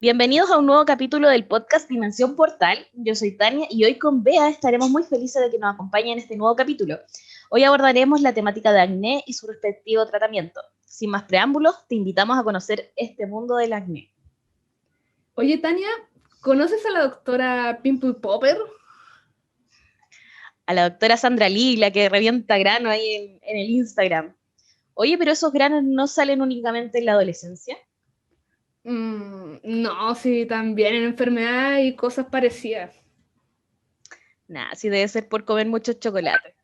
Bienvenidos a un nuevo capítulo del podcast Dimensión Portal. Yo soy Tania y hoy con Bea estaremos muy felices de que nos acompañe en este nuevo capítulo. Hoy abordaremos la temática de acné y su respectivo tratamiento. Sin más preámbulos, te invitamos a conocer este mundo del acné. Oye, Tania, ¿conoces a la doctora Pimple Popper? A la doctora Sandra Lee, la que revienta grano ahí en el Instagram. Oye, pero esos granos no salen únicamente en la adolescencia. No, sí, también en enfermedad y cosas parecidas. Nah, sí debe ser por comer mucho chocolate.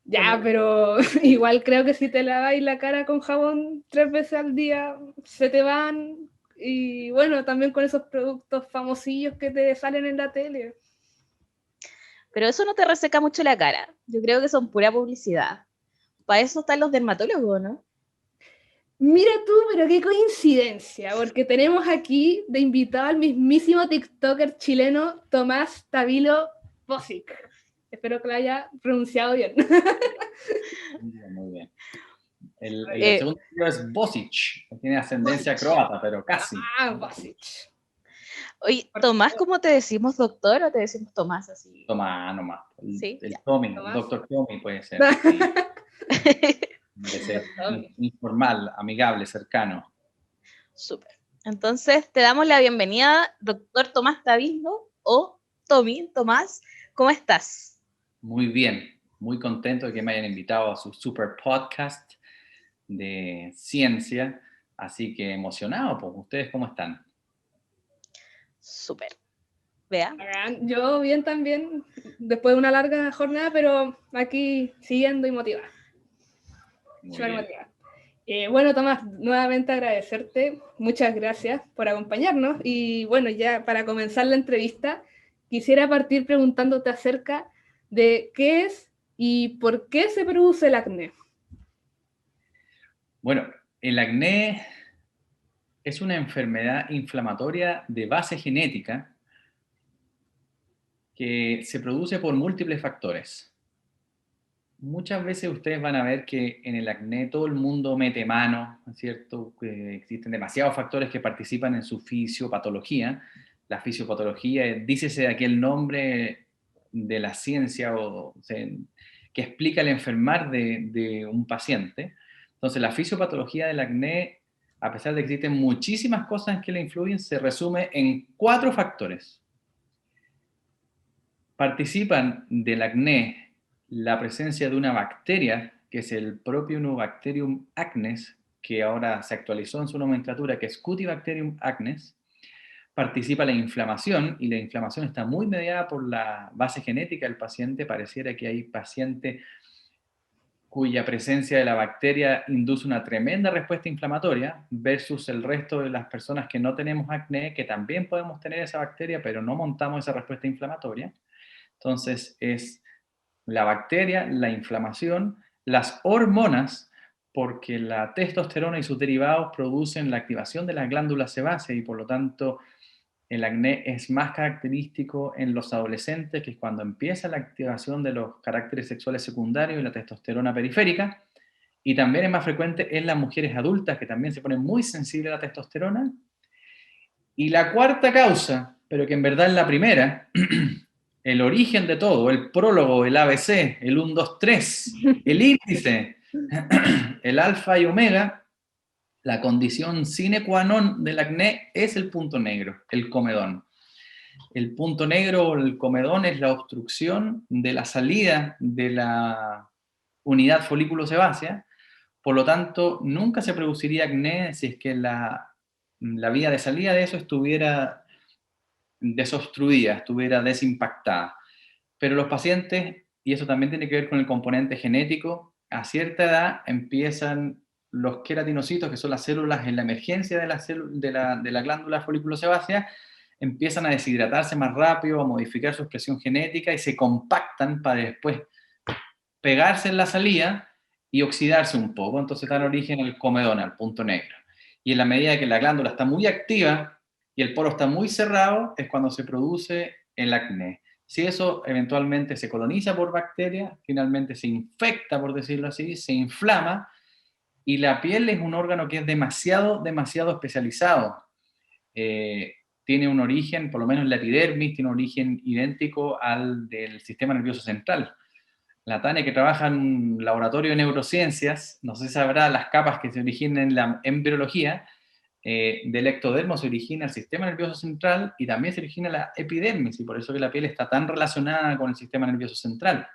Ya, pero igual creo que si te lavas la cara con jabón 3 veces al día, se te van. Y bueno, también con esos productos famosillos que te salen en la tele. Pero eso no te reseca mucho la cara. Yo creo que son pura publicidad. Para eso están los dermatólogos, ¿no? Mira tú, pero qué coincidencia, porque tenemos aquí de invitado al mismísimo TikToker chileno Tomás Tavilo Bosic. Espero que lo haya pronunciado bien. Muy bien. El segundo tío es Bosic, que tiene ascendencia croata, pero casi. Bosic. Oye, Tomás, ¿cómo te decimos, doctor, o te decimos Tomás así? Tomás nomás. Sí, El ya. Tommy, Tomás. el doctor Tommy puede ser. Sí. Puede ser informal, amigable, cercano. Súper. Entonces, te damos la bienvenida, doctor Tomás Tavisno, o Tommy, Tomás, ¿cómo estás? Muy bien, muy contento de que me hayan invitado a su super podcast de ciencia, así que emocionado, pues, ¿ustedes cómo están? Súper. Vea. Yo bien también, después de una larga jornada, pero aquí siguiendo y motivada. Muy Súper bien. motivada. Bueno, Tomás, nuevamente agradecerte, muchas gracias por acompañarnos y bueno, ya para comenzar la entrevista, quisiera partir preguntándote acerca de qué es y por qué se produce el acné. Bueno, el acné es una enfermedad inflamatoria de base genética que se produce por múltiples factores. Muchas veces ustedes van a ver que en el acné todo el mundo mete mano, ¿no es cierto? Que existen demasiados factores que participan en su fisiopatología. La fisiopatología, dícese de aquel nombre de la ciencia que explica el enfermar de un paciente. Entonces, la fisiopatología del acné, a pesar de que existen muchísimas cosas que le influyen, se resume en 4 factores. Participan del acné la presencia de una bacteria, que es el Propionobacterium acnes, que ahora se actualizó en su nomenclatura, que es Cutibacterium acnes. Participa la inflamación, y la inflamación está muy mediada por la base genética del paciente. Pareciera que hay pacientes cuya presencia de la bacteria induce una tremenda respuesta inflamatoria, versus el resto de las personas que no tenemos acné, que también podemos tener esa bacteria, pero no montamos esa respuesta inflamatoria. Entonces es la bacteria, la inflamación, las hormonas, porque la testosterona y sus derivados producen la activación de las glándulas sebáceas y por lo tanto el acné es más característico en los adolescentes, que es cuando empieza la activación de los caracteres sexuales secundarios y la testosterona periférica, y también es más frecuente en las mujeres adultas, que también se ponen muy sensibles a la testosterona. Y la cuarta causa, pero que en verdad es la primera, el origen de todo, el prólogo, el ABC, el 1, 2, 3, el índice, el alfa y omega, la condición sine qua non del acné es el punto negro, el comedón. El punto negro o el comedón es la obstrucción de la salida de la unidad folículo sebácea. Por lo tanto, nunca se produciría acné si es que la vía de salida de eso estuviera desobstruida, estuviera desimpactada. Pero los pacientes, y eso también tiene que ver con el componente genético, a cierta edad empiezan los queratinocitos, que son las células en la emergencia de la glándula folículo sebácea, empiezan a deshidratarse más rápido, a modificar su expresión genética y se compactan para después pegarse en la salida y oxidarse un poco, entonces dan origen al comedón, al punto negro. Y en la medida que la glándula está muy activa y el poro está muy cerrado, es cuando se produce el acné. Si eso eventualmente se coloniza por bacterias, finalmente se infecta, por decirlo así, se inflama, y la piel es un órgano que es demasiado, demasiado especializado. Tiene un origen, por lo menos la epidermis, tiene un origen idéntico al del sistema nervioso central. La Tania, que trabaja en un laboratorio de neurociencias, no sé si sabrá las capas que se originan en la embriología, del ectodermo se origina el sistema nervioso central y también se origina la epidermis, y por eso que la piel está tan relacionada con el sistema nervioso central.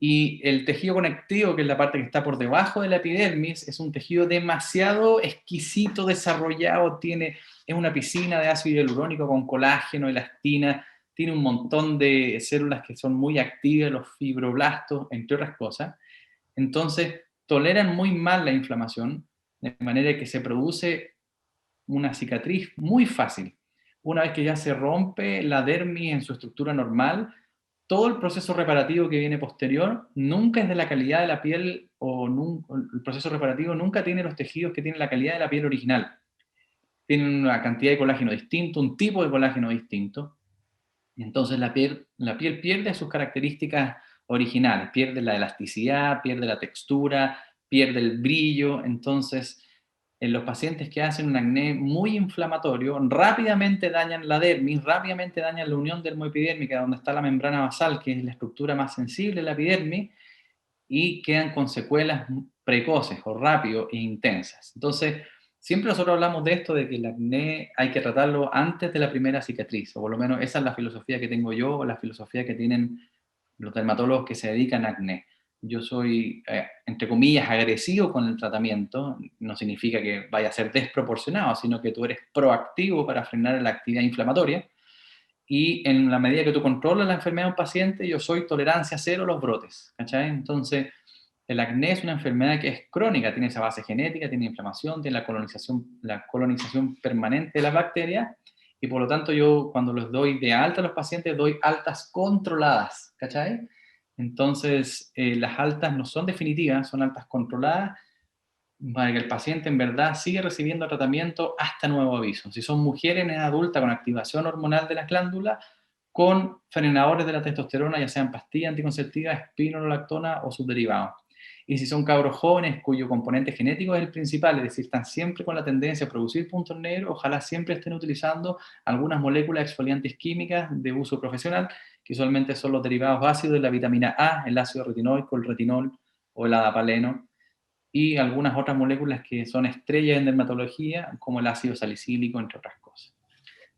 Y el tejido conectivo, que es la parte que está por debajo de la epidermis, es un tejido demasiado exquisito, desarrollado, es una piscina de ácido hialurónico con colágeno, elastina, tiene un montón de células que son muy activas, los fibroblastos, entre otras cosas. Entonces, toleran muy mal la inflamación, de manera que se produce una cicatriz muy fácil. Una vez que ya se rompe la dermis en su estructura normal, todo el proceso reparativo que viene posterior nunca es de la calidad de la piel, el proceso reparativo nunca tiene los tejidos que tiene la calidad de la piel original. Tienen una cantidad de colágeno distinto, un tipo de colágeno distinto, y entonces la piel pierde sus características originales, pierde la elasticidad, pierde la textura, pierde el brillo. Entonces, en los pacientes que hacen un acné muy inflamatorio, rápidamente dañan la dermis, rápidamente dañan la unión dermoepidérmica, donde está la membrana basal, que es la estructura más sensible de la epidermis, y quedan con secuelas precoces o rápido e intensas. Entonces, siempre nosotros hablamos de esto, de que el acné hay que tratarlo antes de la primera cicatriz, o por lo menos esa es la filosofía que tengo yo, o la filosofía que tienen los dermatólogos que se dedican a acné. Yo soy, entre comillas, agresivo con el tratamiento, no significa que vaya a ser desproporcionado, sino que tú eres proactivo para frenar la actividad inflamatoria, y en la medida que tú controlas la enfermedad de un paciente, yo soy tolerancia cero a los brotes, ¿cachai? Entonces, el acné es una enfermedad que es crónica, tiene esa base genética, tiene inflamación, tiene la colonización permanente de las bacterias, y por lo tanto yo cuando los doy de alta a los pacientes, doy altas controladas, ¿cachai? Entonces, las altas no son definitivas, son altas controladas, para que el paciente en verdad siga recibiendo tratamiento hasta nuevo aviso. Si son mujeres en edad adulta con activación hormonal de las glándulas, con frenadores de la testosterona, ya sean pastillas anticonceptivas, espironolactona o sus derivados. Y si son cabros jóvenes cuyo componente genético es el principal, es decir, están siempre con la tendencia a producir puntos negros, ojalá siempre estén utilizando algunas moléculas exfoliantes químicas de uso profesional, que usualmente son los derivados ácidos de la vitamina A, el ácido retinoico, el retinol o el adapaleno, y algunas otras moléculas que son estrellas en dermatología, como el ácido salicílico, entre otras cosas.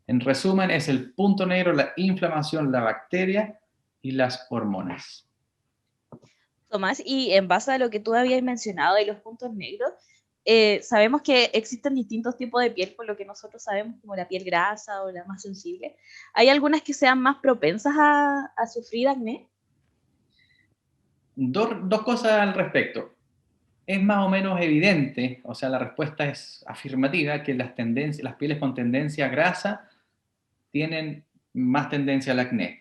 En resumen, es el punto negro, la inflamación, la bacteria y las hormonas. Tomás, y en base a lo que tú habías mencionado de los puntos negros, sabemos que existen distintos tipos de piel, por lo que nosotros sabemos como la piel grasa o la más sensible. ¿Hay algunas que sean más propensas a sufrir acné? Dos cosas al respecto. Es más o menos evidente, o sea, la respuesta es afirmativa, que las pieles con tendencia grasa tienen más tendencia al acné.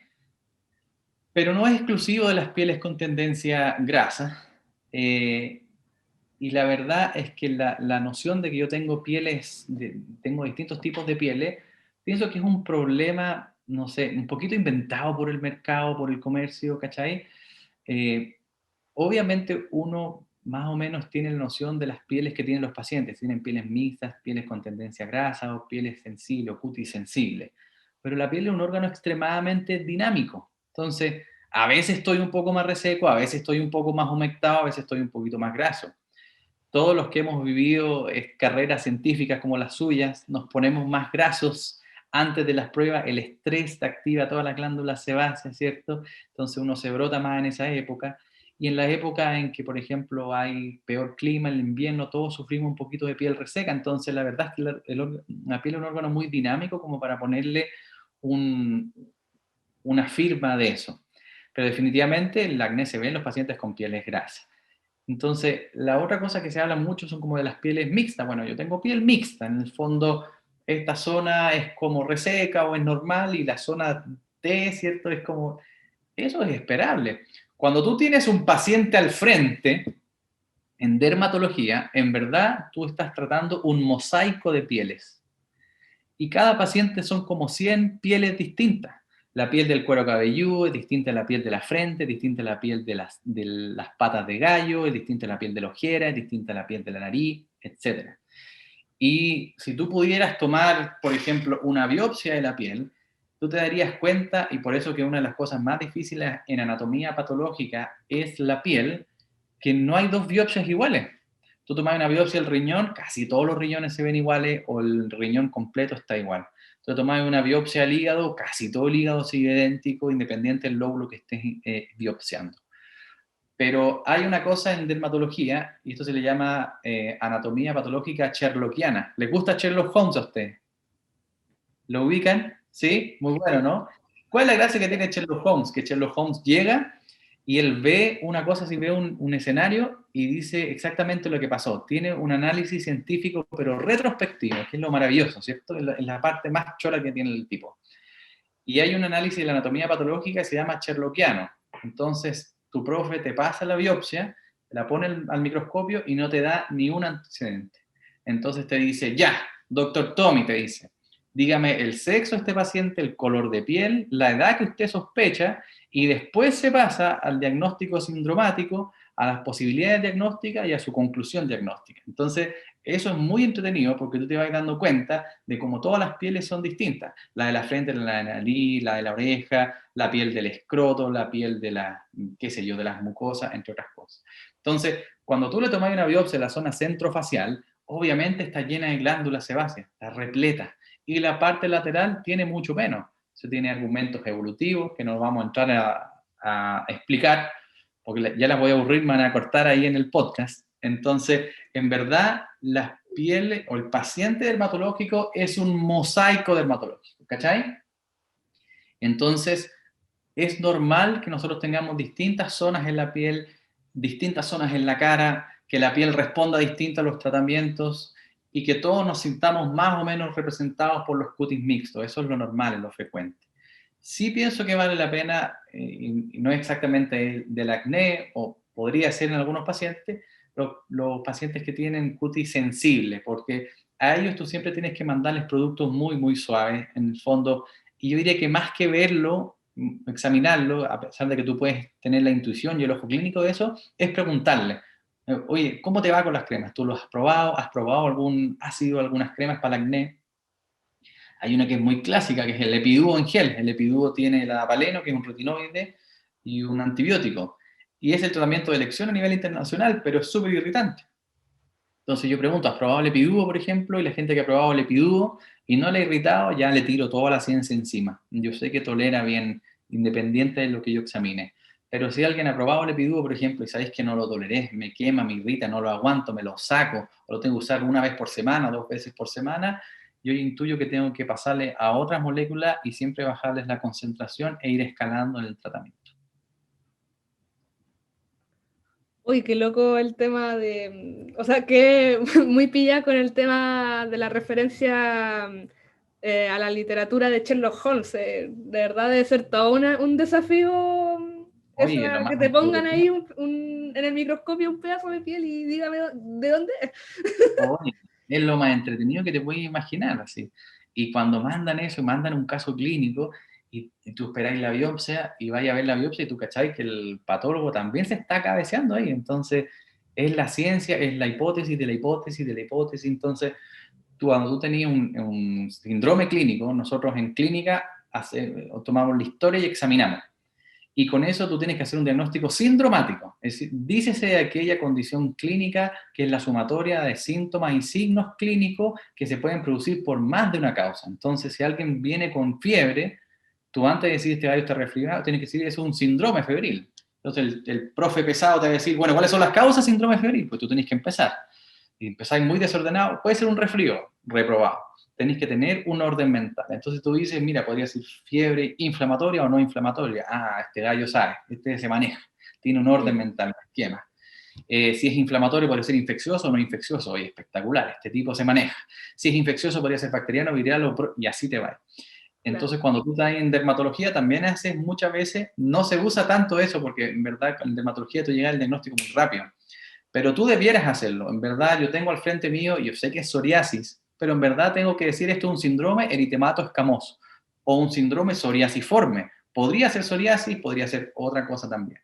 Pero no es exclusivo de las pieles con tendencia grasa. Y la verdad es que la noción de que yo tengo tengo distintos tipos de pieles, pienso que es un problema, no sé, un poquito inventado por el mercado, por el comercio, ¿cachai? Eh, Obviamente uno más o menos tiene la noción de las pieles que tienen los pacientes. Tienen pieles mixtas, pieles con tendencia grasa o pieles sensibles o cutis sensible. Pero la piel es un órgano extremadamente dinámico. Entonces, a veces estoy un poco más reseco, a veces estoy un poco más humectado, a veces estoy un poquito más graso. Todos los que hemos vivido carreras científicas como las suyas, nos ponemos más grasos antes de las pruebas, el estrés te activa todas las glándulas sebáceas, ¿cierto? Entonces uno se brota más en esa época. Y en la época en que, por ejemplo, hay peor clima, el invierno, todos sufrimos un poquito de piel reseca. Entonces, la verdad es que la piel es un órgano muy dinámico como para ponerle una firma de eso. Pero definitivamente el acné se ve en los pacientes con pieles grasas. Entonces, la otra cosa que se habla mucho son como de las pieles mixtas. Bueno, yo tengo piel mixta. En el fondo, esta zona es como reseca o es normal y la zona T, ¿cierto? Es como, eso es esperable. Cuando tú tienes un paciente al frente, en dermatología, en verdad tú estás tratando un mosaico de pieles. Y cada paciente son como 100 pieles distintas. La piel del cuero cabelludo es distinta a la piel de la frente, es distinta a la piel de las patas de gallo, es distinta a la piel de la ojera, es distinta a la piel de la nariz, etc. Y si tú pudieras tomar, por ejemplo, una biopsia de la piel, tú te darías cuenta, y por eso que una de las cosas más difíciles en anatomía patológica es la piel, que no hay dos biopsias iguales. Tú tomas una biopsia del riñón, casi todos los riñones se ven iguales, o el riñón completo está igual. Tú tomas una biopsia al hígado, casi todo el hígado sigue idéntico, independiente del lóbulo que estés biopsiando. Pero hay una cosa en dermatología, y esto se le llama anatomía patológica sherlockiana. ¿Le gusta Sherlock Holmes a usted? ¿Lo ubican? ¿Sí? Muy bueno, ¿no? ¿Cuál es la gracia que tiene Sherlock Holmes? Que Sherlock Holmes llega y él ve una cosa, si ve un escenario y dice exactamente lo que pasó. Tiene un análisis científico, pero retrospectivo, que es lo maravilloso, ¿cierto? Es la parte más chora que tiene el tipo. Y hay un análisis de la anatomía patológica que se llama sherlockiano. Entonces, tu profe te pasa la biopsia, la pone al microscopio y no te da ni un antecedente. Entonces te dice, ya, doctor Tommy, te dice, dígame el sexo de este paciente, el color de piel, la edad que usted sospecha, y después se pasa al diagnóstico sindromático, a las posibilidades diagnósticas y a su conclusión diagnóstica. Entonces, eso es muy entretenido porque tú te vas dando cuenta de cómo todas las pieles son distintas. La de la frente, la de la nariz, la de la oreja, la piel del escroto, la piel de la, qué sé yo, de las mucosas, entre otras cosas. Entonces, cuando tú le tomas una biopsia de la zona centrofacial, obviamente está llena de glándulas sebáceas, está repleta. Y la parte lateral tiene mucho menos. Eso tiene argumentos evolutivos que no vamos a entrar a explicar, porque ya las voy a aburrir, me van a cortar ahí en el podcast. Entonces, en verdad, las pieles o el paciente dermatológico es un mosaico dermatológico, ¿cachai? Entonces, es normal que nosotros tengamos distintas zonas en la piel, distintas zonas en la cara, que la piel responda distinto a los tratamientos y que todos nos sintamos más o menos representados por los cutis mixtos. Eso es lo normal, es lo frecuente. Sí pienso que vale la pena, y no exactamente del acné, o podría ser en algunos pacientes, los pacientes que tienen cutis sensible, porque a ellos tú siempre tienes que mandarles productos muy, muy suaves, en el fondo, y yo diría que más que verlo, examinarlo, a pesar de que tú puedes tener la intuición y el ojo clínico de eso, es preguntarle, oye, ¿cómo te va con las cremas? ¿Tú lo has probado? ¿Has probado algún ácido, algunas cremas para el acné? Hay una que es muy clásica, que es el Epiduo en gel. El Epiduo tiene el adapaleno, que es un retinoide, y un antibiótico. Y es el tratamiento de elección a nivel internacional, pero es súper irritante. Entonces yo pregunto, ¿has probado el Epiduo, por ejemplo? Y la gente que ha probado el Epiduo y no le ha irritado, ya le tiro toda la ciencia encima. Yo sé que tolera bien, independiente de lo que yo examine. Pero si alguien ha probado el Epiduo, por ejemplo, y sabéis que no lo toleré, me quema, me irrita, no lo aguanto, me lo saco, o lo tengo que usar una vez por semana, 2 veces por semana, yo intuyo que tengo que pasarle a otras moléculas y siempre bajarles la concentración e ir escalando en el tratamiento. Uy, qué loco el tema de, o sea, que muy pilla con el tema de la referencia a la literatura de Sherlock Holmes. De verdad debe ser todo un desafío Oye, lo que más te pongan entretenido. ahí en el microscopio un pedazo de piel y dígame de dónde es. Oye, es lo más entretenido que te puedes imaginar, así. Y cuando mandan eso, mandan un caso clínico y tú esperáis la biopsia y vais a ver la biopsia y tú cacháis que el patólogo también se está cabeceando ahí. Entonces, es la ciencia, es la hipótesis de la hipótesis de la hipótesis. Entonces, cuando tú tenías un síndrome clínico, nosotros en clínica tomamos la historia y examinamos. Y con eso tú tienes que hacer un diagnóstico sindromático. Es decir, dícese de aquella condición clínica que es la sumatoria de síntomas y signos clínicos que se pueden producir por más de una causa. Entonces, si alguien viene con fiebre, tú antes de decir este gallo está resfriado, tienes que decir eso es un síndrome febril. Entonces, el profe pesado te va a decir, bueno, ¿cuáles son las causas de síndrome febril? Pues tú tienes que empezar. Y empezáis muy desordenado, puede ser un resfrío, reprobado. Tenéis que tener un orden mental. Entonces tú dices, mira, podría ser fiebre inflamatoria o no inflamatoria. Ah, este gallo sabe, este se maneja, tiene un orden mental, un esquema. Si es inflamatorio, puede ser infeccioso o no infeccioso. Oye, espectacular, este tipo se maneja. Si es infeccioso, podría ser bacteriano, viral y así te va. Entonces, cuando tú estás en dermatología, también haces muchas veces, no se usa tanto eso, porque en verdad en dermatología tú llegas al diagnóstico muy rápido. Pero tú debieras hacerlo. En verdad, yo tengo al frente mío, yo sé que es psoriasis, pero en verdad tengo que decir esto es un síndrome eritemato escamoso o un síndrome psoriasiforme. Podría ser psoriasis, podría ser otra cosa también.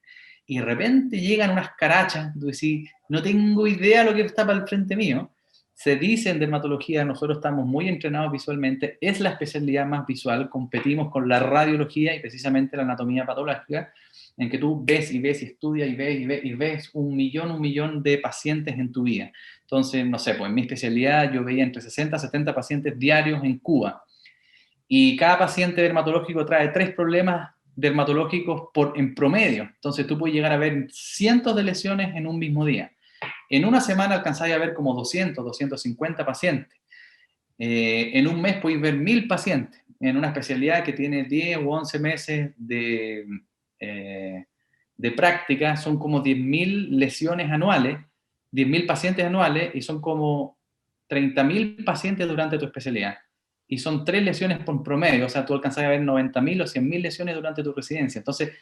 Y de repente llegan unas carachas, tú decís, no tengo idea de lo que está para el frente mío. Se dice en dermatología, nosotros estamos muy entrenados visualmente, es la especialidad más visual, competimos con la radiología y precisamente la anatomía patológica, en que tú ves y ves y estudias y ves y ves y ves un millón de pacientes en tu vida. Entonces, no sé, pues en mi especialidad yo veía entre 60 a 70 pacientes diarios en Cuba. Y cada paciente dermatológico trae 3 problemas dermatológicos en promedio. Entonces tú puedes llegar a ver cientos de lesiones en un mismo día. En una semana alcanzáis a ver como 200, 250 pacientes. En un mes podéis ver 1000 pacientes en una especialidad que tiene 10 o 11 meses de práctica. Son como 10.000 lesiones anuales, 10.000 pacientes anuales y son como 30.000 pacientes durante tu especialidad. Y son 3 lesiones por promedio, o sea, tú alcanzas a ver 90.000 o 100.000 lesiones durante tu residencia. Entonces,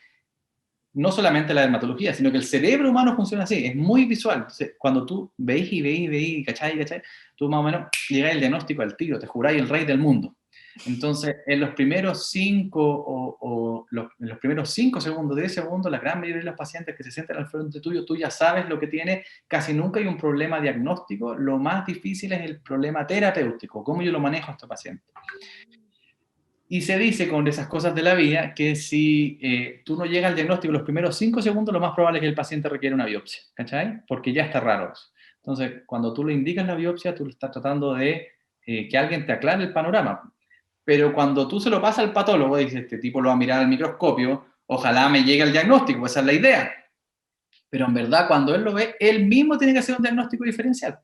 no solamente la dermatología, sino que el cerebro humano funciona así, es muy visual. Entonces, cuando tú veis y veis y veis, ¿cachai? Tú más o menos llegas al diagnóstico al tiro, te juráis el rey del mundo. Entonces, en los primeros 5 en los primeros 5 segundos, 10 segundos, la gran mayoría de los pacientes que se sientan al frente tuyo, tú ya sabes lo que tiene, casi nunca hay un problema diagnóstico, lo más difícil es el problema terapéutico, cómo yo lo manejo a este paciente. Y se dice con esas cosas de la vida que si tú no llegas al diagnóstico en los primeros 5 segundos, lo más probable es que el paciente requiera una biopsia, ¿cachai? Porque ya está raro eso. Entonces, cuando tú le indicas la biopsia, tú le estás tratando de que alguien te aclare el panorama. Pero cuando tú se lo pasas al patólogo, dices, este tipo lo va a mirar al microscopio, ojalá me llegue el diagnóstico, esa es la idea. Pero en verdad, cuando él lo ve, él mismo tiene que hacer un diagnóstico diferencial.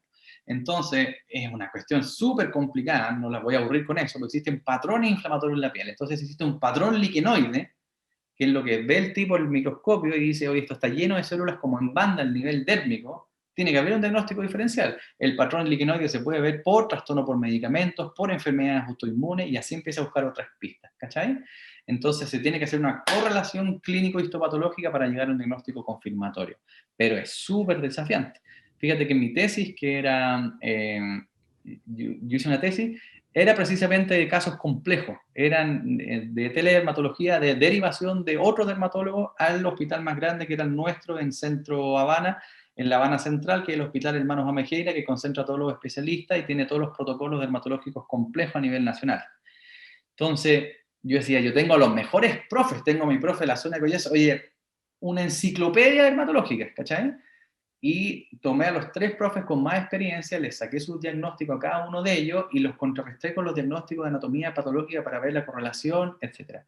Entonces, es una cuestión súper complicada, no las voy a aburrir con eso, porque existen patrones inflamatorios en la piel. Entonces, existe un patrón liquenoide, que es lo que ve el tipo en el microscopio y dice, oye, esto está lleno de células como en banda al nivel dérmico, tiene que haber un diagnóstico diferencial. El patrón liquenoide se puede ver por trastorno por medicamentos, por enfermedades autoinmunes, y así empieza a buscar otras pistas, ¿cachai? Entonces se tiene que hacer una correlación clínico-histopatológica para llegar a un diagnóstico confirmatorio, pero es súper desafiante. Fíjate que en mi tesis, que era, yo hice una tesis, era precisamente de casos complejos, eran de teledermatología, de derivación de otro dermatólogo al hospital más grande que era el nuestro en Centro Habana, en La Habana Central, que es el Hospital Hermanos Amejeira, que concentra a todos los especialistas y tiene todos los protocolos dermatológicos complejos a nivel nacional. Entonces, yo decía, yo tengo los mejores profes, tengo mi profe de la zona de Collazo, oye, una enciclopedia dermatológica, ¿cachai? Y tomé a los 3 profes con más experiencia, les saqué su diagnóstico a cada uno de ellos y los contrarresté con los diagnósticos de anatomía patológica para ver la correlación, etc.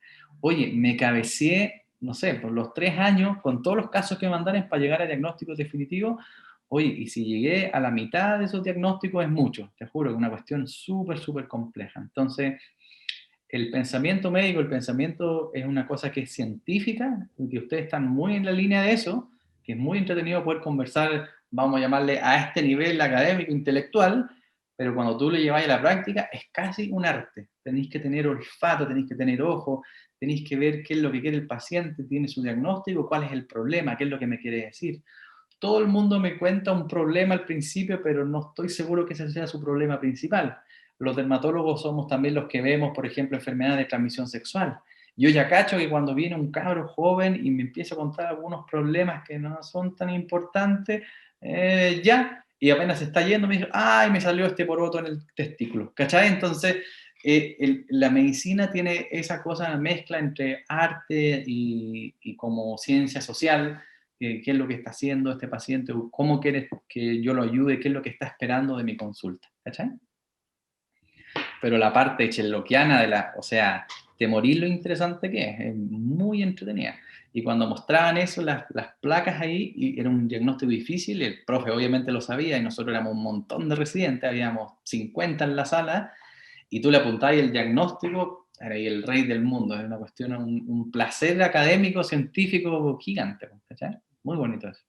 Oye, me cabeceé, no sé, por los 3 años con todos los casos que me mandaron para llegar a diagnósticos definitivos. Oye, y si llegué a la mitad de esos diagnósticos es mucho, te juro, que es una cuestión súper, súper compleja. Entonces, el pensamiento médico, el pensamiento es una cosa que es científica, y que ustedes están muy en la línea de eso, que es muy entretenido poder conversar, vamos a llamarle a este nivel académico, intelectual, pero cuando tú le llevas a la práctica es casi un arte. Tenéis que tener olfato, tenéis que tener ojo, tenéis que ver qué es lo que quiere el paciente, tiene su diagnóstico, cuál es el problema, qué es lo que me quiere decir. Todo el mundo me cuenta un problema al principio, pero no estoy seguro que ese sea su problema principal. Los dermatólogos somos también los que vemos, por ejemplo, enfermedades de transmisión sexual. Yo ya cacho que cuando viene un cabro joven y me empieza a contar algunos problemas que no son tan importantes, y apenas se está yendo, me dice, ay, me salió este poroto en el testículo, ¿cachai? Entonces, la medicina tiene esa cosa, la mezcla entre arte y como ciencia social, qué es lo que está haciendo este paciente, cómo quieres que yo lo ayude, qué es lo que está esperando de mi consulta, ¿cachai? Pero la parte sherlockiana o sea, te morís lo interesante que es muy entretenida. Y cuando mostraban eso, las placas ahí, y era un diagnóstico difícil, el profe obviamente lo sabía, y nosotros éramos un montón de residentes, habíamos 50 en la sala, y tú le apuntabas el diagnóstico, era ahí el rey del mundo, es una cuestión, un placer académico, científico gigante, ¿cachai? Muy bonito eso.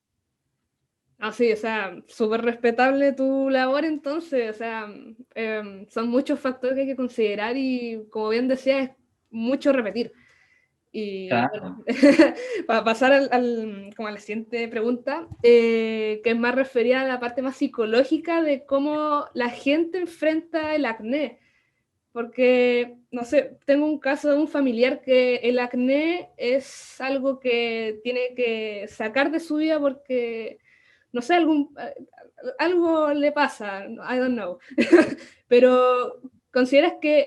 Ah, sí, o sea, súper respetable tu labor entonces, o sea, son muchos factores que hay que considerar y como bien decías, es mucho repetir. Y Claro. bueno, para pasar como a la siguiente pregunta, que es más referida a la parte más psicológica de cómo la gente enfrenta el acné. Porque, no sé, tengo un caso de un familiar que el acné es algo que tiene que sacar de su vida porque, no sé, algo le pasa, I don't know. Pero ¿consideras que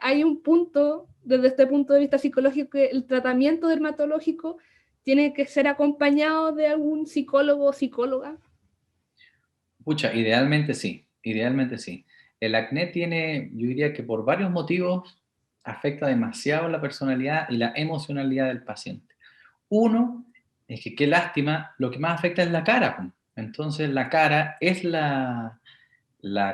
hay un punto, desde este punto de vista psicológico, que el tratamiento dermatológico tiene que ser acompañado de algún psicólogo o psicóloga? Pucha, idealmente sí. El acné tiene, yo diría que por varios motivos, afecta demasiado la personalidad y la emocionalidad del paciente. Uno, es que qué lástima, lo que más afecta es la cara, pues. Entonces la cara es la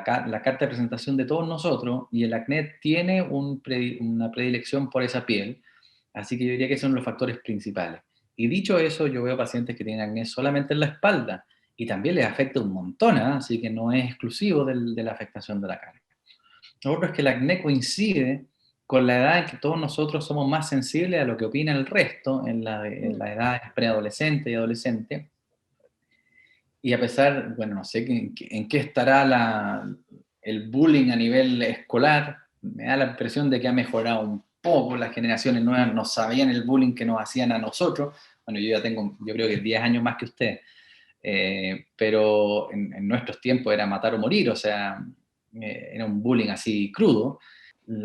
carta de presentación de todos nosotros y el acné tiene una predilección por esa piel, así que yo diría que esos son los factores principales. Y dicho eso, yo veo pacientes que tienen acné solamente en la espalda y también les afecta un montón, ¿eh? Así que no es exclusivo de la afectación de la cara. Lo otro es que el acné coincide con la edad en que todos nosotros somos más sensibles a lo que opina el resto en la edad preadolescente y adolescente. Y a pesar, bueno, no sé en qué estará el bullying a nivel escolar, me da la impresión de que ha mejorado un poco. Las generaciones nuevas no sabían el bullying que nos hacían a nosotros. Bueno, yo ya tengo, yo creo que 10 años más que usted. Pero en nuestros tiempos era matar o morir, o sea, era un bullying así crudo.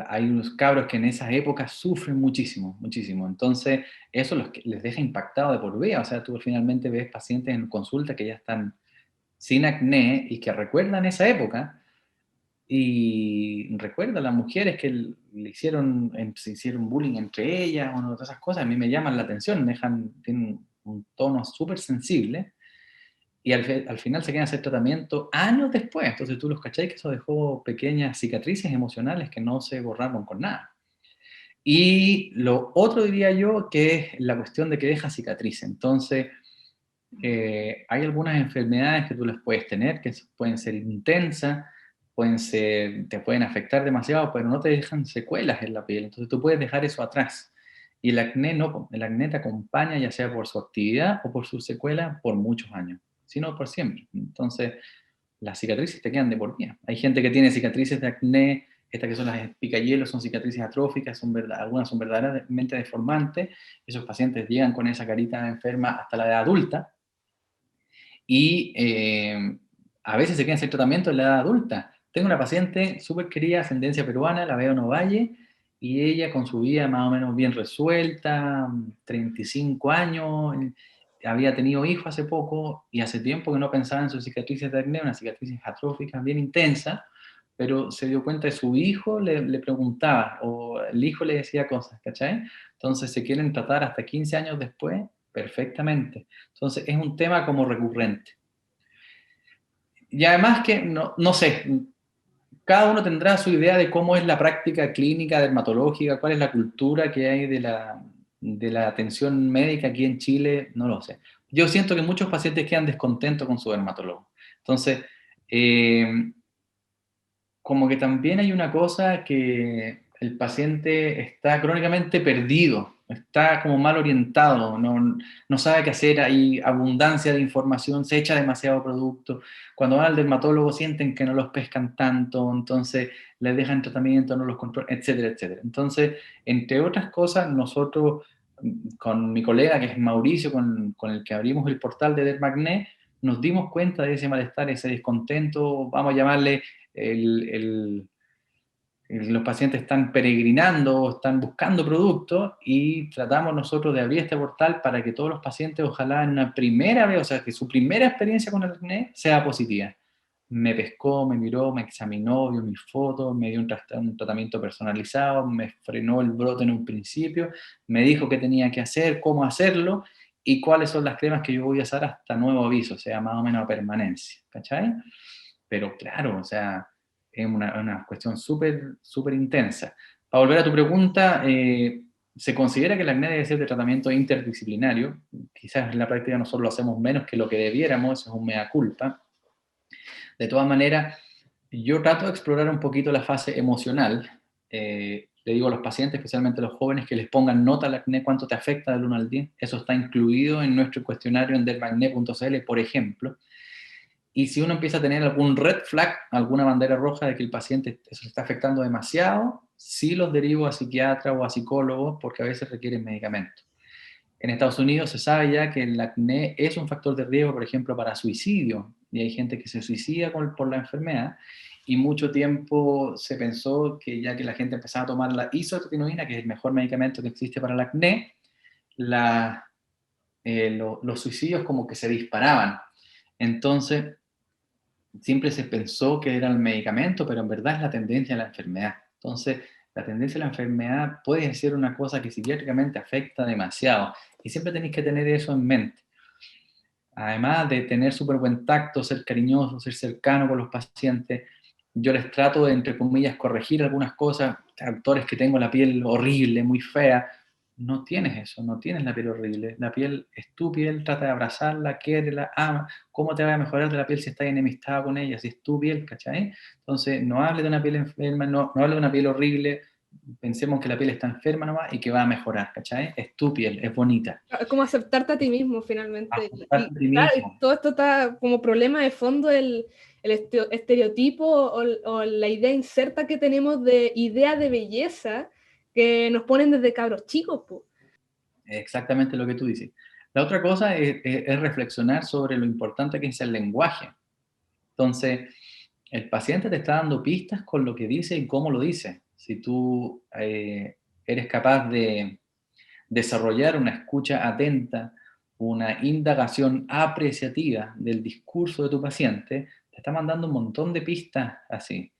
Hay unos cabros que en esas épocas sufren muchísimo, muchísimo. Entonces, eso les deja impactado de por vida. O sea, tú finalmente ves pacientes en consulta que ya están sin acné y que recuerdan esa época y recuerdan a las mujeres que se hicieron bullying entre ellas o no, todas esas cosas. A mí me llaman la atención, tienen un tono súper sensible y al final se quieren hacer tratamiento años después. Entonces tú los cachai que eso dejó pequeñas cicatrices emocionales que no se borraron con nada. Y lo otro diría yo que es la cuestión de que deja cicatriz. Entonces, hay algunas enfermedades que tú las puedes tener, que pueden ser intensas, te pueden afectar demasiado, pero no te dejan secuelas en la piel. Entonces tú puedes dejar eso atrás. Y el acné no, el acné te acompaña ya sea por su actividad o por su secuela por muchos años, sino por siempre. Entonces, las cicatrices te quedan de por vida. Hay gente que tiene cicatrices de acné, estas que son las picahielos, son cicatrices atróficas, algunas son verdaderamente deformantes. Esos pacientes llegan con esa carita enferma hasta la edad adulta y a veces se quedan sin tratamiento en la edad adulta. Tengo una paciente súper querida, ascendencia peruana, la veo en Ovalle, y ella con su vida más o menos bien resuelta, 35 años, había tenido hijos hace poco y hace tiempo que no pensaba en sus cicatrices de acné, unas cicatrices atróficas bien intensas, pero se dio cuenta de su hijo, le preguntaba, o el hijo le decía cosas, ¿cachai? Entonces se quieren tratar hasta 15 años después, perfectamente. Entonces es un tema como recurrente. Y además que, no sé, cada uno tendrá su idea de cómo es la práctica clínica dermatológica, cuál es la cultura que hay de la atención médica aquí en Chile, no lo sé. Yo siento que muchos pacientes quedan descontentos con su dermatólogo. Entonces, como que también hay una cosa que el paciente está crónicamente perdido, está como mal orientado, no sabe qué hacer, hay abundancia de información, se echa demasiado producto. Cuando van al dermatólogo sienten que no los pescan tanto, entonces les dejan tratamiento, no los controlan, etcétera, etcétera. Entonces, entre otras cosas, nosotros, con mi colega que es Mauricio, con el que abrimos el portal de Dermacné, nos dimos cuenta de ese malestar, ese descontento, vamos a llamarle los pacientes están peregrinando, están buscando productos y tratamos nosotros de abrir este portal para que todos los pacientes, ojalá en una primera vez, o sea, que su primera experiencia con el acné sea positiva. Me pescó, me miró, me examinó, vio mis fotos, me dio un tratamiento personalizado, me frenó el brote en un principio, me dijo qué tenía que hacer, cómo hacerlo y cuáles son las cremas que yo voy a usar hasta nuevo aviso, o sea, más o menos a permanencia, ¿cachai? Pero claro, o sea, es una cuestión súper, súper intensa. Para volver a tu pregunta, se considera que el acné debe ser de tratamiento interdisciplinario. Quizás en la práctica nosotros lo hacemos menos que lo que debiéramos, eso es un mea culpa. De todas maneras, yo trato de explorar un poquito la fase emocional. le digo a los pacientes, especialmente a los jóvenes, que les pongan nota al acné, cuánto te afecta del 1 al 10. Eso está incluido en nuestro cuestionario en dermacné.cl, por ejemplo. Y si uno empieza a tener algún red flag, alguna bandera roja de que el paciente eso le está afectando demasiado, sí los derivo a psiquiatra o a psicólogo, porque a veces requieren medicamentos. En Estados Unidos se sabe ya que el acné es un factor de riesgo, por ejemplo, para suicidio, y hay gente que se suicida por la enfermedad, y mucho tiempo se pensó que ya que la gente empezaba a tomar la isotretinoína, que es el mejor medicamento que existe para el acné, los suicidios como que se disparaban. Entonces, siempre se pensó que era el medicamento, pero en verdad es la tendencia a la enfermedad. Entonces, la tendencia a la enfermedad puede ser una cosa que psiquiátricamente afecta demasiado, y siempre tenéis que tener eso en mente. Además de tener súper buen tacto, ser cariñoso, ser cercano con los pacientes, yo les trato de, entre comillas, corregir algunas cosas. Actores que tengo la piel horrible, muy fea, no tienes eso, no tienes la piel horrible. La piel es tu piel, trata de abrazarla, quiérela, ama. ¿Cómo te va a mejorar de la piel si estás enemistada con ella? Si es tu piel, ¿cachai? Entonces, no hable de una piel enferma, no hable de una piel horrible. Pensemos que la piel está enferma nomás y que va a mejorar, ¿cachai? Es tu piel, es bonita. Es como aceptarte a ti mismo, finalmente. Aceptarte a ti Claro, mismo. y todo esto está como problema de fondo, el estereotipo o la idea inserta que tenemos de idea de belleza que nos ponen desde cabros chicos, pues. Exactamente lo que tú dices. La otra cosa es reflexionar sobre lo importante que es el lenguaje. Entonces, el paciente te está dando pistas con lo que dice y cómo lo dice. Si tú eres capaz de desarrollar una escucha atenta, una indagación apreciativa del discurso de tu paciente, te está mandando un montón de pistas así.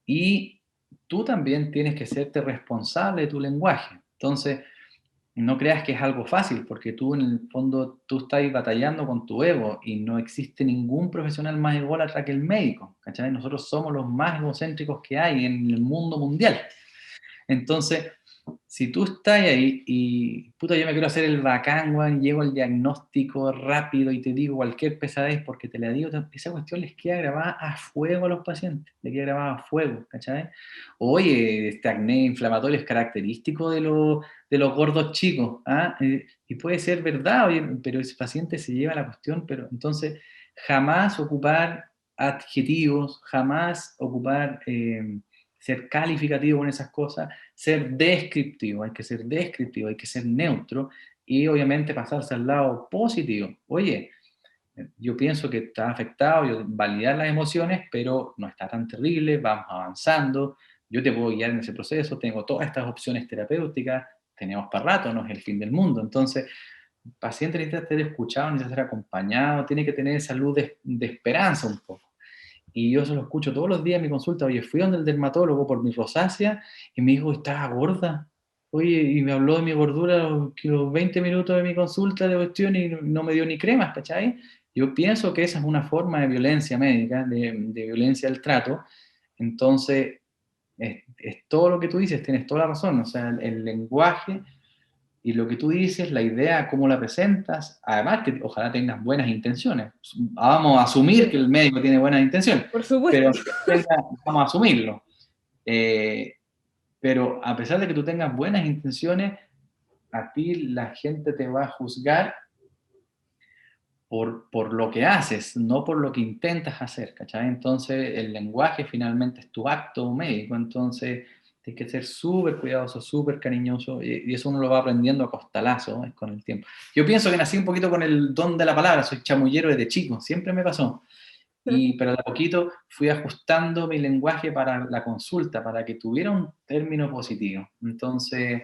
Y tú también tienes que serte responsable de tu lenguaje. Entonces, no creas que es algo fácil, porque tú en el fondo tú estás batallando con tu ego y no existe ningún profesional más ególatra que el médico, ¿cachai? Nosotros somos los más egocéntricos que hay en el mundo mundial. Entonces, si tú estás ahí y, puta, yo me quiero hacer el bacán, weón, llego al diagnóstico rápido y te digo cualquier pesadez porque te la digo, esa cuestión les queda grabada a fuego a los pacientes, les queda grabada a fuego, ¿cachai? Oye, este acné inflamatorio es característico de los gordos chicos, ¿ah? Y puede ser verdad, oye, pero ese paciente se lleva la cuestión, pero entonces jamás ocupar adjetivos, jamás ocupar... ser calificativo con esas cosas, ser descriptivo, hay que ser descriptivo, hay que ser neutro y obviamente pasarse al lado positivo. Oye, yo pienso que está afectado, yo validar las emociones, pero no está tan terrible, vamos avanzando, yo te puedo guiar en ese proceso, tengo todas estas opciones terapéuticas, tenemos para rato, no es el fin del mundo. Entonces, el paciente necesita ser escuchado, necesita ser acompañado, tiene que tener esa luz de esperanza un poco. Y yo se lo escucho todos los días en mi consulta. Oye, fui donde el dermatólogo por mi rosácea y me dijo, estaba gorda. Oye, y me habló de mi gordura los 20 minutos de mi consulta de cuestión y no me dio ni cremas, ¿cachai? Yo pienso que esa es una forma de violencia médica, de violencia del trato. Entonces, es todo lo que tú dices, tienes toda la razón. O sea, el lenguaje y lo que tú dices, la idea, cómo la presentas, además que ojalá tengas buenas intenciones. Vamos a asumir que el médico tiene buenas intenciones, Por supuesto. pero vamos a asumirlo. Pero a pesar de que tú tengas buenas intenciones, a ti la gente te va a juzgar por lo que haces, no por lo que intentas hacer, ¿cachai? Entonces el lenguaje finalmente es tu acto médico, entonces tienes que ser súper cuidadoso, súper cariñoso, y eso uno lo va aprendiendo a costalazo con el tiempo. Yo pienso que nací un poquito con el don de la palabra, soy chamullero desde chico, siempre me pasó, pero de a poquito fui ajustando mi lenguaje para la consulta, para que tuviera un término positivo. Entonces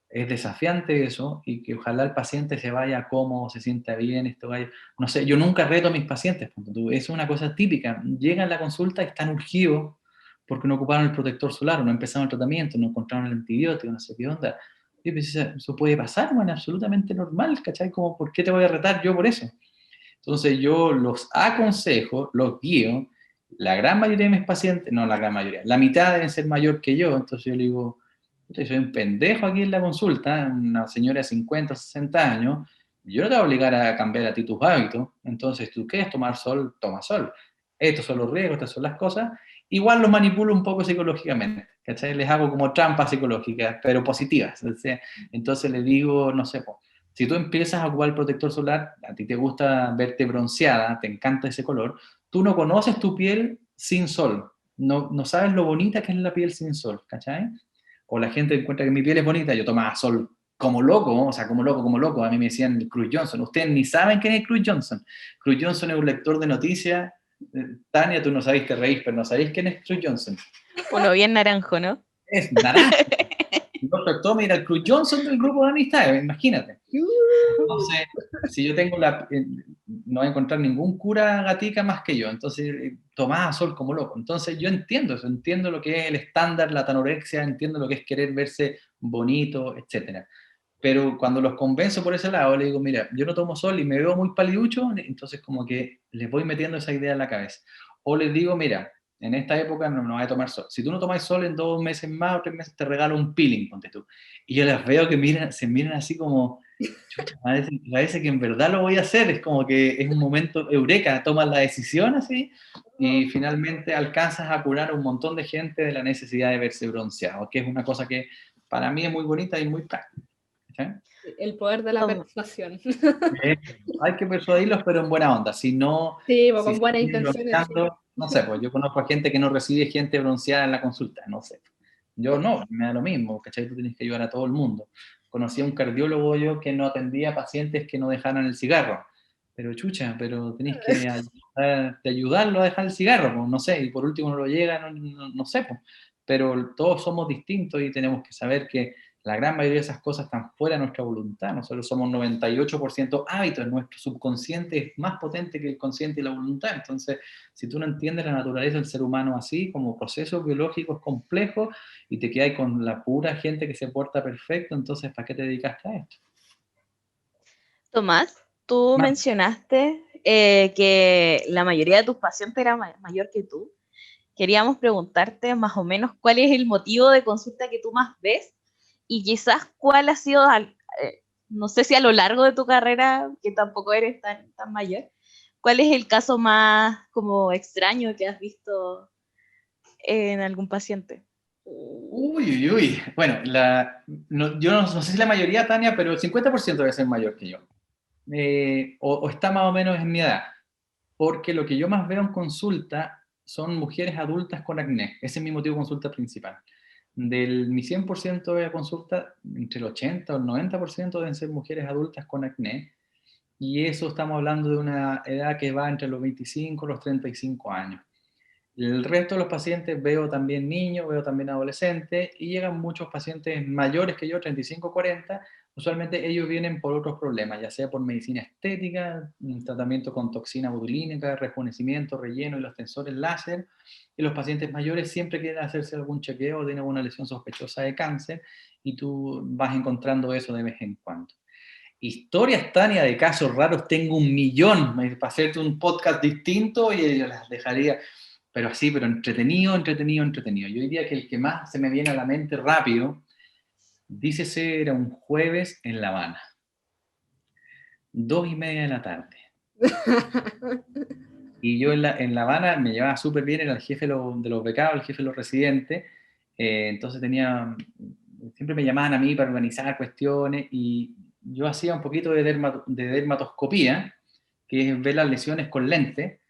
es desafiante eso y que ojalá el paciente se vaya cómodo, se sienta bien, esto vaya, no sé, yo nunca reto a mis pacientes, es una cosa típica, llegan a la consulta y están urgidos porque no ocuparon el protector solar, no empezaron el tratamiento, no encontraron el antibiótico, no sé qué onda. Y pues, eso puede pasar, bueno, absolutamente normal, ¿cachai? Como, ¿por qué te voy a retar yo por eso? Entonces yo los aconsejo, los guío, la gran mayoría de mis pacientes, no la gran mayoría, la mitad deben ser mayor que yo, entonces yo le digo, soy un pendejo aquí en la consulta, una señora de 50, 60 años, yo no te voy a obligar a cambiar a ti tus hábitos, entonces tú quieres tomar sol, toma sol. Estos son los riesgos, estas son las cosas, igual los manipulo un poco psicológicamente, ¿cachai? Les hago como trampas psicológicas, pero positivas. Entonces les digo, no sé, si tú empiezas a ocupar el protector solar, a ti te gusta verte bronceada, te encanta ese color, tú no conoces tu piel sin sol, no sabes lo bonita que es la piel sin sol, ¿cachai? O la gente encuentra que mi piel es bonita, yo tomaba sol como loco, o sea, como loco, a mí me decían Cruz Johnson, ustedes ni saben quién es Cruz Johnson. Cruz Johnson es un lector de noticias. Tania, tú no sabéis, te reís, pero no sabéis quién es Cruz Johnson. Uno bien naranjo, ¿no? Es naranja. Dr. Tommy era el Cruz Johnson del grupo de amistades, imagínate. Entonces, si yo tengo no voy a encontrar ningún cura gatica más que yo, entonces tomaba sol como loco. Entonces yo entiendo eso, entiendo lo que es el estándar, la anorexia, entiendo lo que es querer verse bonito, etcétera. Pero cuando los convenzo por ese lado, le digo, mira, yo no tomo sol y me veo muy paliducho, entonces como que les voy metiendo esa idea en la cabeza. O les digo, mira, en esta época no vas a tomar sol. Si tú no tomas sol en 2 meses más o 3 meses, te regalo un peeling, ponte tú. Y yo las veo que se miran así como, chucha, parece que en verdad lo voy a hacer. Es como que es un momento eureka, tomas la decisión así y finalmente alcanzas a curar a un montón de gente de la necesidad de verse bronceado, que es una cosa que para mí es muy bonita y muy práctica. ¿Sí? El poder de la persuasión. Hay que persuadirlos, pero en buena onda. Si no, Sí, si con buenas intenciones. Sí. no sé, pues yo conozco a gente que no recibe gente bronceada en la consulta, no sé. Yo no, me da lo mismo, ¿cachai? Tú tienes que ayudar a todo el mundo. Conocí a un cardiólogo yo que no atendía a pacientes que no dejaran el cigarro. Pero chucha, pero tenés que ayudarlo a dejar el cigarro, pues, no sé, y por último no lo llega, no sé, pues. Pero todos somos distintos y tenemos que saber que la gran mayoría de esas cosas están fuera de nuestra voluntad. Nosotros somos 98% hábitos, nuestro subconsciente es más potente que el consciente y la voluntad. Entonces, si tú no entiendes la naturaleza del ser humano así, como procesos biológicos complejos, y te quedas con la pura gente que se porta perfecto, entonces, ¿para qué te dedicaste a esto? Tomás, tú mencionaste que la mayoría de tus pacientes era mayor que tú. Queríamos preguntarte más o menos cuál es el motivo de consulta que tú más ves y quizás cuál ha sido, no sé si a lo largo de tu carrera, que tampoco eres tan mayor, cuál es el caso más como extraño que has visto en algún paciente. Uy. Bueno, yo no sé si la mayoría, Tania, pero el 50% debe ser mayor que yo. O está más o menos en mi edad. Porque lo que yo más veo en consulta son mujeres adultas con acné. Ese es mi motivo de consulta principal. Mi 100% de consulta, entre el 80 o el 90% deben ser mujeres adultas con acné. Y eso estamos hablando de una edad que va entre los 25 y los 35 años. El resto de los pacientes veo también niños, veo también adolescentes y llegan muchos pacientes mayores que yo, 35, 40. Usualmente ellos vienen por otros problemas, ya sea por medicina estética, un tratamiento con toxina botulínica, rejuvenecimiento, relleno y los tensores láser. Y los pacientes mayores siempre quieren hacerse algún chequeo o tienen alguna lesión sospechosa de cáncer y tú vas encontrando eso de vez en cuando. Historias, Tania, de casos raros, tengo 1.000.000 para hacerte un podcast distinto y yo las dejaría, pero así, pero entretenido. Yo diría que el que más se me viene a la mente rápido, dícese, era un jueves en La Habana, 2:30 de la tarde. Y yo en La Habana me llevaba súper bien, era el jefe de los becados, el jefe de los residentes, entonces siempre me llamaban a mí para organizar cuestiones y yo hacía un poquito de dermatoscopía, que es ver las lesiones con lente.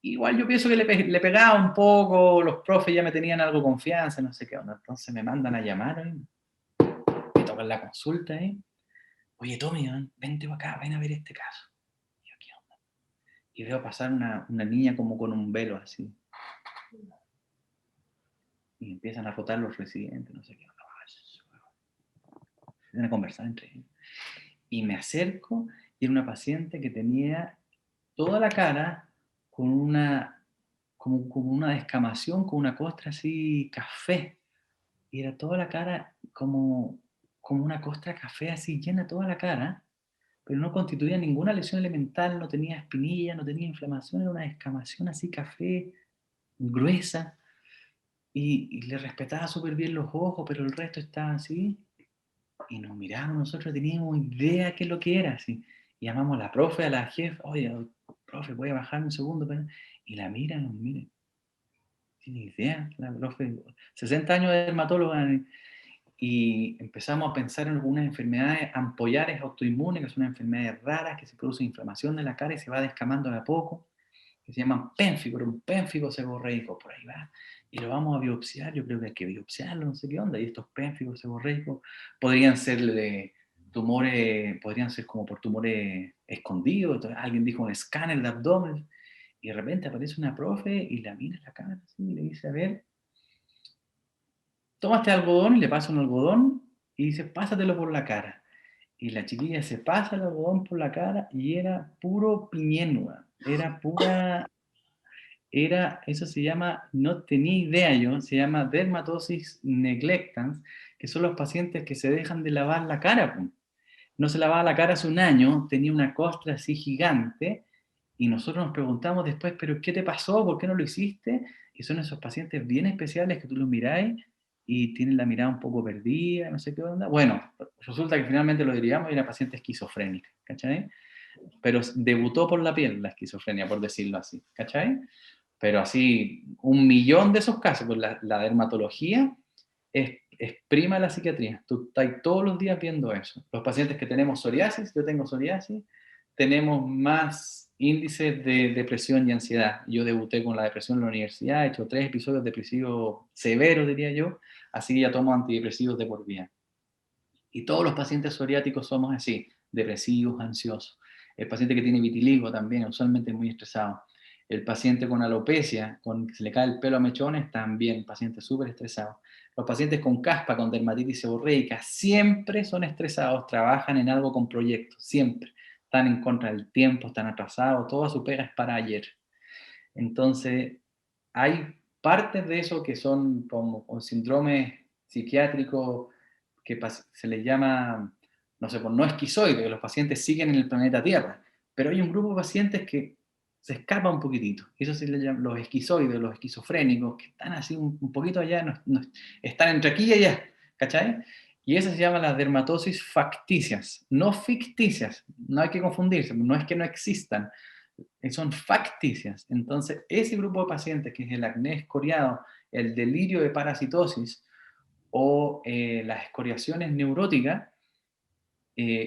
Igual yo pienso que le pegaba un poco, los profes ya me tenían algo confianza, no sé qué onda. Entonces me mandan a llamar, me tocan la consulta, Oye, Tommy, vente acá, ven a ver este caso. Y yo, ¿qué onda? Y veo pasar una niña como con un velo así. Y empiezan a rotar los residentes, no sé qué onda. Empiezan a conversar entre ellos. Y me acerco y era una paciente que tenía toda la cara con como una descamación, con una costra así café. Y era toda la cara como una costra café así llena toda la cara, pero no constituía ninguna lesión elemental, no tenía espinilla, no tenía inflamación, era una descamación así café, gruesa, y le respetaba súper bien los ojos, pero el resto estaba así, y nos miramos, nosotros teníamos idea qué es lo que era, así. Y llamamos a la profe, a la jefa, oye, profe, voy a bajar un segundo, y la mira, nos mira. tiene idea, la profe, 60 años de dermatóloga, y empezamos a pensar en algunas enfermedades ampollares autoinmunes, que son enfermedades raras, que se produce inflamación de la cara y se va descamando de a poco, que se llaman pénfigo, un pénfigo seborreico, por ahí va, y lo vamos a biopsiar, yo creo que hay que biopsiarlo, no sé qué onda, y estos pénfigos seborreicos podrían ser de tumores, podrían ser como por tumores escondidos. Entonces, alguien dijo un escáner de abdomen, y de repente aparece una profe y la mira en la cara, así, y le dice, a ver, toma este algodón, y le pasa un algodón, y dice, pásatelo por la cara. Y la chiquilla se pasa el algodón por la cara, y era puro piñén, era pura... eso se llama, no tenía idea yo, se llama dermatosis neglectans, que son los pacientes que se dejan de lavar la cara. Pues. No se lavaba la cara hace un año, tenía una costra así gigante, y nosotros nos preguntamos después, ¿pero qué te pasó? ¿Por qué no lo hiciste? Y son esos pacientes bien especiales que tú los miráis y tienen la mirada un poco perdida, no sé qué onda. Bueno, resulta que finalmente lo derivamos y era paciente esquizofrénica, ¿cachai? Pero debutó por la piel la esquizofrenia, por decirlo así, ¿cachai? Pero así, 1.000.000 de esos casos, pues la dermatología es prima de la psiquiatría. Tú estás todos los días viendo eso. Los pacientes que tenemos psoriasis, yo tengo psoriasis, tenemos más índices de depresión y ansiedad. Yo debuté con la depresión en la universidad, he hecho 3 episodios depresivos severos, diría yo, así ya tomo antidepresivos de por vida. Y todos los pacientes psoriáticos somos así, depresivos, ansiosos. El paciente que tiene vitiligo también, usualmente muy estresado. El paciente con alopecia, con que se le cae el pelo a mechones, también, paciente súper estresado. Los pacientes con caspa, con dermatitis seborreica, siempre son estresados, trabajan en algo con proyectos, siempre. Están en contra del tiempo, están atrasados, toda su pega es para ayer. Entonces, hay partes de eso que son como síndromes psiquiátricos que se les llama, no sé, pues no esquizoide, que los pacientes siguen en el planeta Tierra, pero hay un grupo de pacientes que se escapa un poquitito, eso se les llama los esquizoides, los esquizofrénicos, que están así un poquito allá, están entre aquí y allá, ¿cachai? Y esas se llaman las dermatosis facticias, no ficticias, no hay que confundirse, no es que no existan, son facticias. Entonces, ese grupo de pacientes, que es el acné escoriado, el delirio de parasitosis o las escoriaciones neuróticas,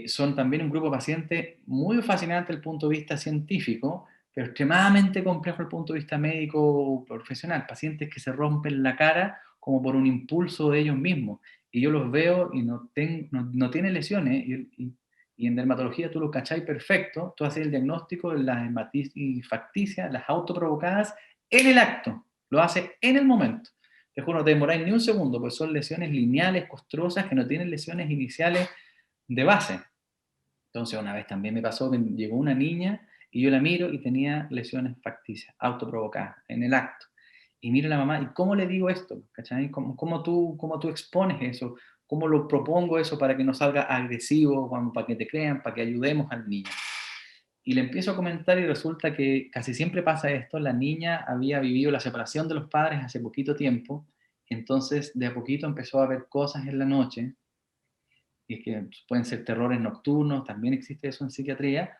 son también un grupo de pacientes muy fascinante desde el punto de vista científico, pero extremadamente complejo desde el punto de vista médico profesional. Pacientes que se rompen la cara como por un impulso de ellos mismos. Y yo los veo y no tienen lesiones. Y en dermatología tú lo cacháis perfecto. Tú haces el diagnóstico de las dermatitis facticias, las autoprovocadas, en el acto. Lo haces en el momento. Te juro, no te demoráis ni un segundo, pues son lesiones lineales, costrosas, que no tienen lesiones iniciales de base. Entonces una vez también me pasó que llegó una niña y yo la miro y tenía lesiones facticias, autoprovocadas, en el acto. Y miro a la mamá, ¿y cómo le digo esto? ¿Cachai? ¿Cómo tú expones eso? ¿Cómo lo propongo eso para que no salga agresivo, para que te crean, para que ayudemos al niño? Y le empiezo a comentar y resulta que casi siempre pasa esto. La niña había vivido la separación de los padres hace poquito tiempo, entonces de a poquito empezó a ver cosas en la noche, y que pueden ser terrores nocturnos, también existe eso en psiquiatría,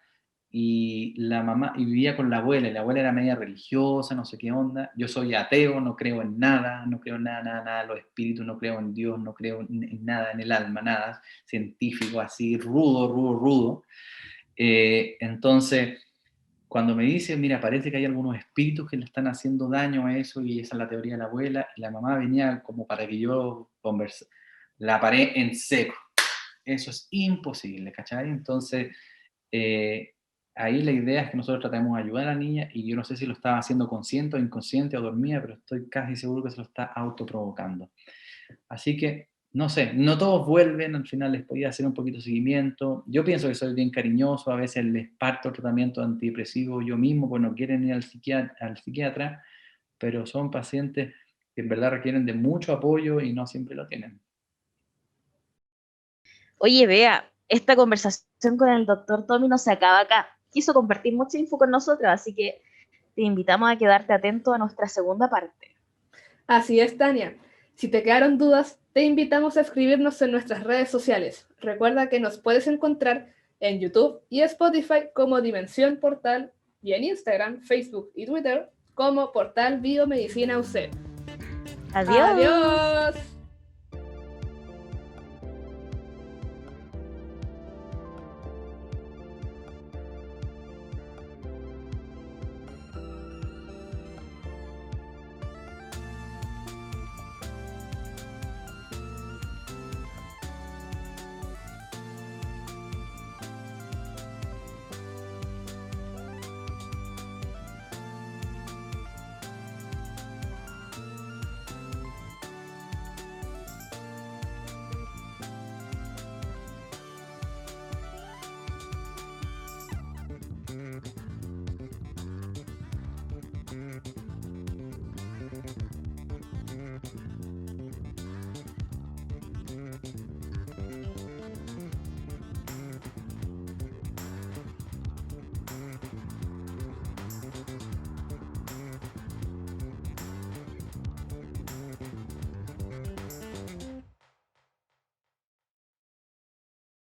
y la mamá, y vivía con la abuela, y la abuela era media religiosa, no sé qué onda. Yo soy ateo, no creo en nada, no creo en nada, nada, nada, los espíritus, no creo en Dios, no creo en nada, en el alma, nada, científico, así, rudo, rudo, rudo. Entonces, cuando me dice, mira, parece que hay algunos espíritus que le están haciendo daño a eso, y esa es la teoría de la abuela, y la mamá venía como para que yo converse, la paré en seco. Eso es imposible, ¿cachai? Entonces, ahí la idea es que nosotros tratemos de ayudar a la niña, y yo no sé si lo estaba haciendo consciente o inconsciente o dormida, pero estoy casi seguro que se lo está autoprovocando. Así que, no sé, no todos vuelven, al final les podía hacer un poquito de seguimiento. Yo pienso que soy bien cariñoso, a veces les parto tratamiento antidepresivo yo mismo, pues no quieren ir al psiquiatra, pero son pacientes que en verdad requieren de mucho apoyo y no siempre lo tienen. Oye, Bea, esta conversación con el doctor Tommy no se acaba acá. Quiso compartir mucha info con nosotros, así que te invitamos a quedarte atento a nuestra segunda parte. Así es, Tania. Si te quedaron dudas, te invitamos a escribirnos en nuestras redes sociales. Recuerda que nos puedes encontrar en YouTube y Spotify como Dimensión Portal, y en Instagram, Facebook y Twitter como Portal Biomedicina UC. Adiós. Adiós.